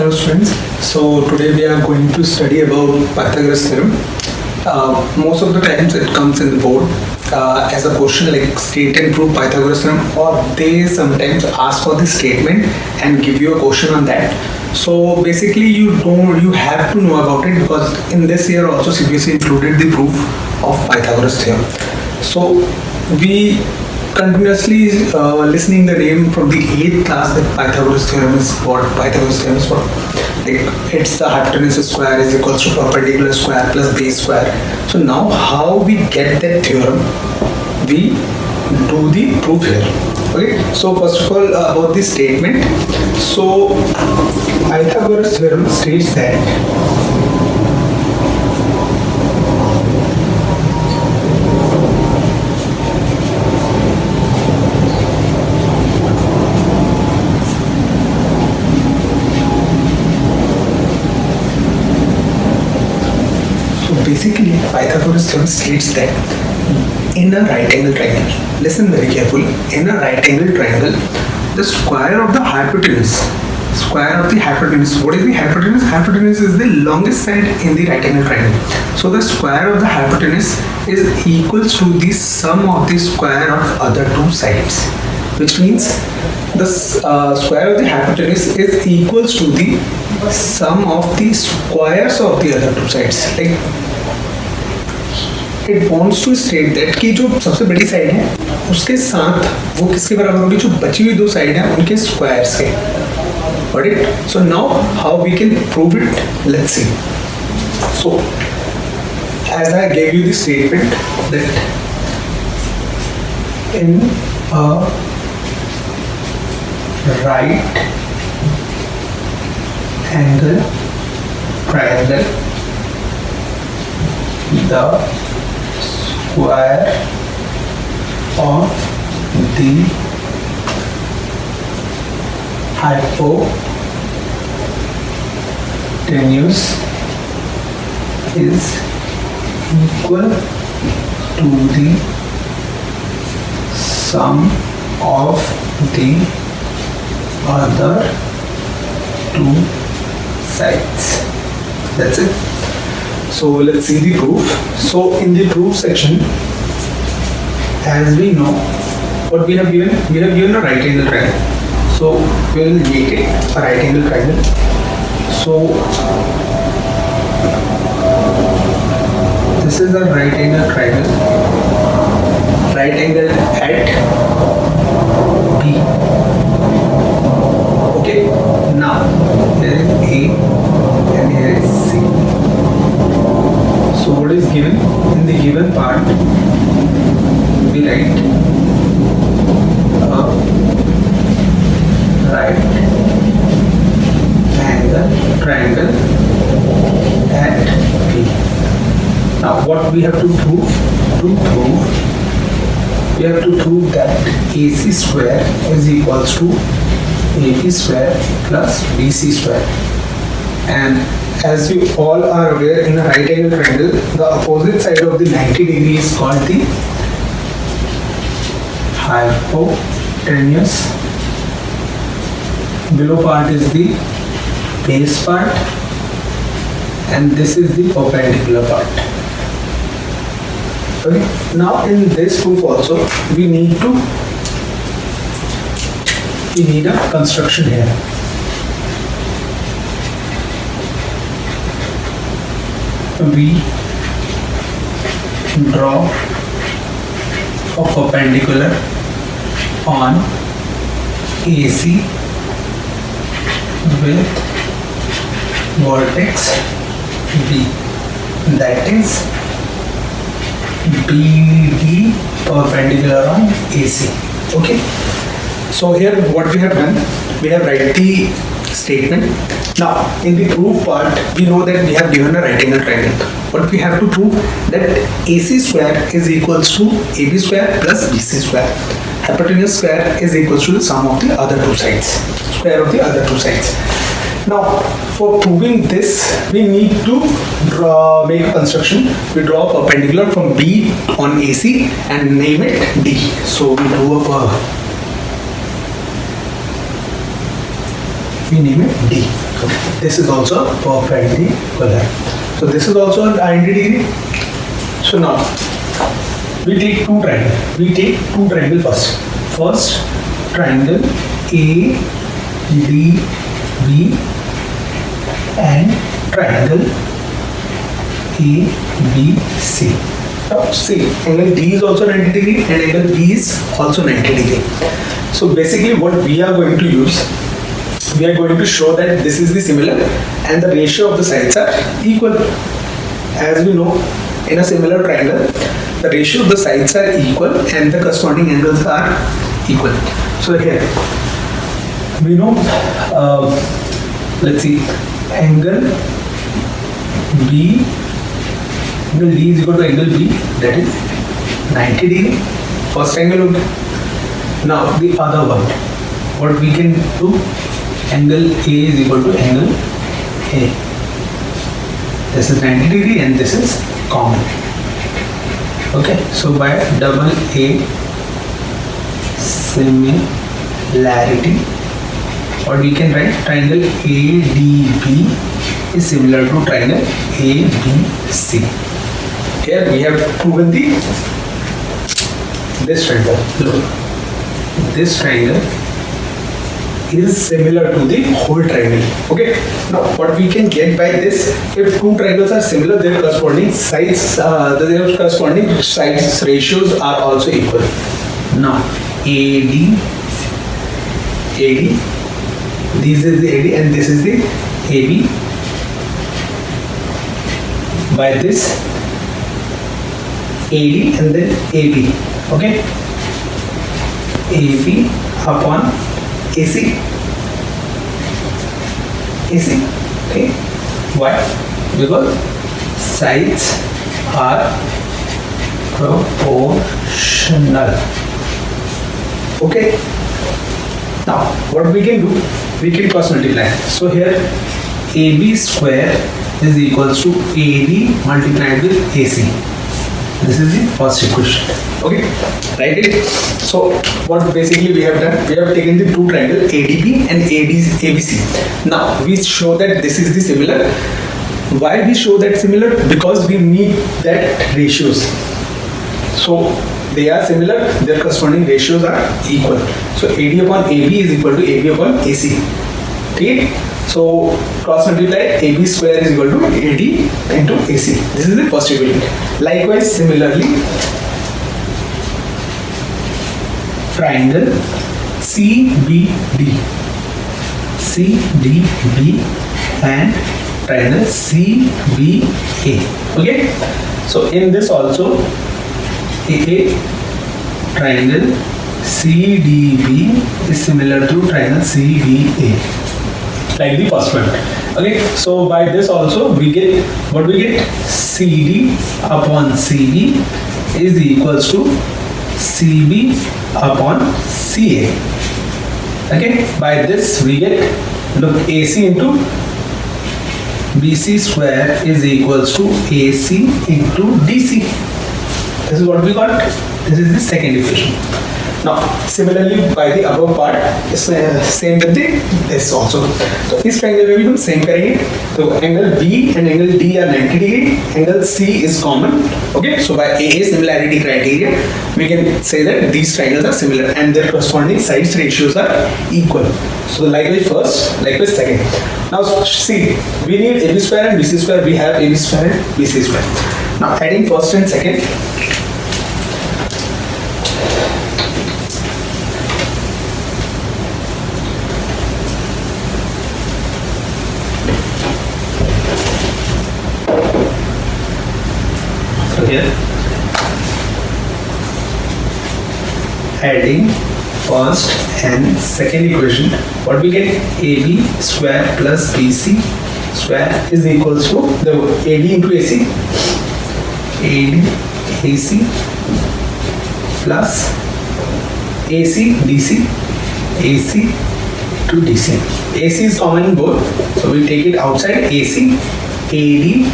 Hello students. So today we are going to study about Pythagoras theorem. Most of the times it comes in the board as a question like state and prove Pythagoras theorem, or they sometimes ask for the statement and give you a question on that. So basically you have to know about it, because in this year also CBSE included the proof of Pythagoras theorem. So we continuously listening the name from the 8th class that Pythagoras theorem is what. Pythagoras theorem is what? Like it's the hypotenuse square is equals to perpendicular square plus base square. So now how we get that theorem? We do the proof here. Okay. So first of all about the statement. So Pythagoras theorem states that basically, Pythagoras theorem states that in a right angle triangle, listen very carefully, in a right angle triangle, the square of the hypotenuse, what is the hypotenuse? Hypotenuse is the longest side in the right angle triangle. So the square of the hypotenuse is equals to the sum of the square of other two sides, which means the square of the hypotenuse is equals to the sum of the squares of the other two sides. Like it wants to state that कि जो सबसे बड़ी side है उसके साथ वो किसके बराबर होगी, जो बची हुई दो साइड है उनके स्क्वायर्स के. Got it? So now how we can prove it? Let's see. So as I gave you the statement that in a right angle triangle, the square of the hypotenuse is equal to the sum of the other two sides. That's it. So let's see the proof. So in the proof section, as we know, what we have given a right angle triangle. So we will make it a right angle triangle. So this is a right angle triangle. Right angle at B. Okay. Now there is A and here is C. So what is given? In the given part, we write a right angle triangle at B. Now what we have to prove? We have to prove that AC square is equals to AB square plus BC square. And as you all are aware, in a right angle triangle, the opposite side of the 90 degree is called the hypotenuse. Below part is the base part, and this is the perpendicular part. Okay. Now in this proof also, we need a construction here. We draw a perpendicular on AC with vertex B, that is BD perpendicular on AC. Okay. So here what we have done, we have write the statement. Now in the proof part, we know that we have given a right angle triangle, but we have to prove that AC square is equals to AB square plus BC square. Hypotenuse square is equals to the sum of the other two sides, square of the other two sides. Now for proving this, we need to make a construction. We draw a perpendicular from B on AC and name it D. So we we name it D. Okay. This is also perpendicular. So this is also 90 degree. So now we take two triangles. We take two triangles first. First triangle ADB and triangle ABC. Now see, angle D is also 90 degree and angle B is also 90 degree. So basically what we are going to use, we are going to show that this is the similar and the ratio of the sides are equal. As we know, in a similar triangle, the ratio of the sides are equal and the corresponding angles are equal. So here, we know, let's see, angle B, angle D is equal to angle B, that is 90 degree, first angle. Now the other one, what we can do, angle A is equal to angle A. This is 90 degree and this is common. Okay, so by double A similarity, or we can write triangle ADB is similar to triangle ABC. Here we have proven this triangle. Look, this triangle is similar to the whole triangle. Okay, now what we can get by this, if two triangles are similar, their corresponding sides ratios are also equal. Now AD, this is the AD and this is the AB. By this AD and then AB. Okay, AB upon AC. Okay, why? Because sides are proportional. Okay, now what we can do, we can cross multiply. So here AB square is equals to AD multiplied with AC. This is the first equation. Okay, write it. So what basically we have done, we have taken the two triangles ADB and ABC. Now we show that this is the similar. Why we show that similar? Because we need that ratios. So they are similar, their corresponding ratios are equal. So AD upon AB is equal to AB upon AC. Okay, so cross multiply, AB square is equal to AD into AC. This is the first equation. Likewise, similarly, triangle CBD and triangle CBA. Okay, so in this also a triangle CDB is similar to triangle CBA, like the first one. Okay, so by this also we get what we get, CD upon CB is equals to CB upon CA. Okay, by this we get, look, AC into BC square is equals to AC into DC. This is what we got. This is the second equation. Now similarly by the above part is same with this also. So इस triangle में भी हम same करेंगे. So angle B and angle D are 90 degree. Angle C is common. Okay, so by AA similarity criteria we can say that these triangles are similar and their corresponding sides ratios are equal. So likewise first, likewise second. Now see, we need AB square and BC square. We have AB square and BC square. Now adding first and second. Here adding first and second equation, what we get, AB square plus BC square is equals to the AD into AC, AD AC plus AC DC, AC to DC. AC is common in both, so we take it outside. AC AD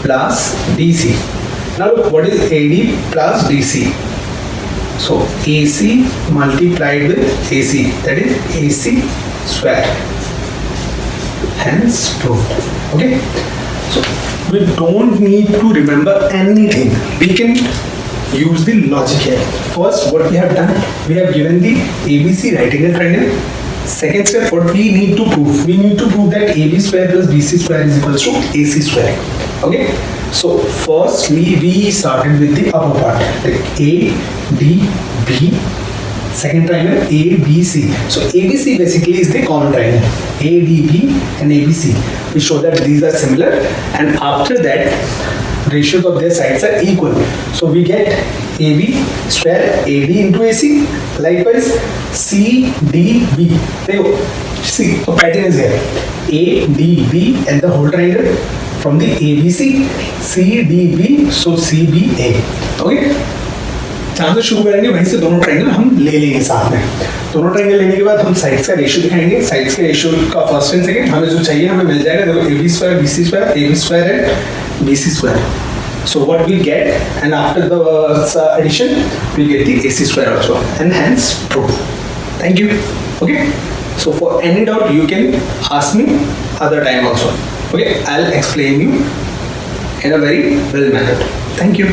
plus DC. Now look, what is AD plus DC? So AC multiplied with AC, that is AC square. hence proved. Okay, so we don't need to remember anything. We can use the logic here. First, what we have done, we have given the ABC right angle triangle. Second step, what we need to prove, we need to prove that AB square plus BC square is equals to AC square. Okay, so first we started with the upper part, like ADB. Second triangle ABC. So ABC basically is the common triangle. ADB and ABC. We show that these are similar, and after that ratios of their sides are equal. So we get AB square AD into AC. Likewise CDB. See, a pattern is here. ADB and the whole triangle from the ABC, CDB, so CBA. Okay. जहाँ से शुरू करेंगे वहीं से दोनों triangle हम ले लेंगे साथ में. दोनों ट्रायंगल लेने के बाद हम साइड्स का रेशियो दिखाएंगे. साइड्स के रेशियो का फर्स्ट एंड सेकंड हमें जो चाहिए हमें मिल जाएगा. देखो AB square BC square, AB square and BC square. So what we get, and after the addition we get the AC square also, and hence proof. Thank you. Okay. So for any doubt you can ask me other time also. Okay, I'll explain you in a very well mannered. Thank you.